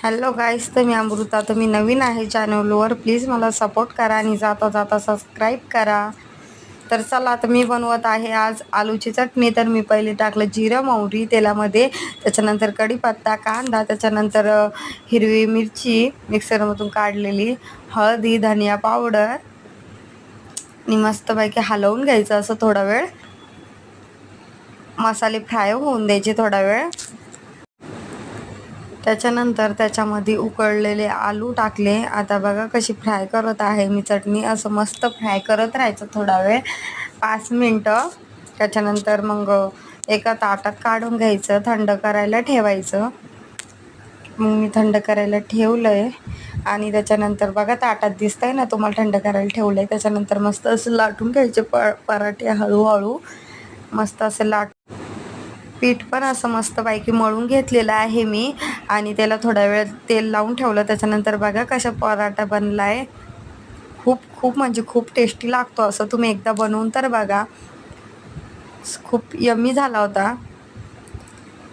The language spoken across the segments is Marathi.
हॅलो गाईस, तर मी अमृता. तुम्ही नवीन आहे चॅनलवर, प्लीज मला सपोर्ट करा आणि जाता जाता सबस्क्राईब करा. तर चला, आता मी बनवत आहे आज आलूची चटणी. तर मी पहिले टाकलं जिरं मोहरी तेलामध्ये, त्याच्यानंतर कढीपत्ता, कांदा, त्याच्यानंतर हिरवी मिरची मिक्सरमधून काढलेली, हळदी, धनिया पावडर आणि मस्तपैकी हलवून घ्यायचं असं थोडा वेळ. मसाले फ्राय होऊन द्यायचे थोडा वेळ. त्याच्यानंतर त्याच्यामध्ये उकळलेले आलू टाकले. आता बघा कशी फ्राय करत आहे मी चटणी. असं मस्त फ्राय करत राहायचं थोडा वेळ, 5 मिनटं. त्याच्यानंतर मग एका ताटात काढून घ्यायचं, थंड करायला ठेवायचं. मग मी थंड करायला ठेवलंय आणि त्याच्यानंतर बघा ताटात दिसतंय ना तुम्हाला थंड करायला ठेवलंय. त्याच्यानंतर मस्त असं लाटून घ्यायचे पराठे हळूहळू. मस्त असं पीठ पण असं मस्तपैकी मळून घेतलेलं आहे मी आणि त्याला थोडा वेळ तेल लावून ठेवलं. त्याच्यानंतर बघा कशा पराठा बनलाय. खूप खूप म्हणजे खूप टेस्टी लागतो. असं तुम्ही एकदा बनवून तर बघा. खूप यम्मी झाला होता.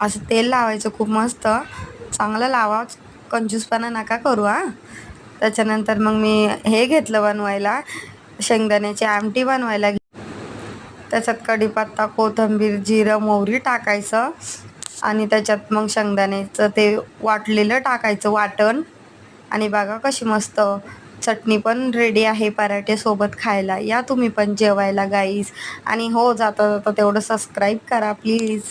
असं तेल लावायचं खूप मस्त, चांगलं लावा, कंजूसपणा नका करू त्याच्यानंतर मग मी हे घेतलं बनवायला, शेंगदाण्याची आमटी बनवायला. त्याच्यात कढीपत्ता, कोथिंबीर, जिरं मोहरी टाकायचं आणि त्याच्यात मग शेंगदाण्याचं ते वाटलेलं टाकायचं वाटण. आणि बघा कशी मस्त चटणी पण रेडी आहे पराठ्यासोबत खायला. या तुम्ही पण जेवायला गाईस. आणि हो, जाता जाता तेवढं सबस्क्राईब करा प्लीज.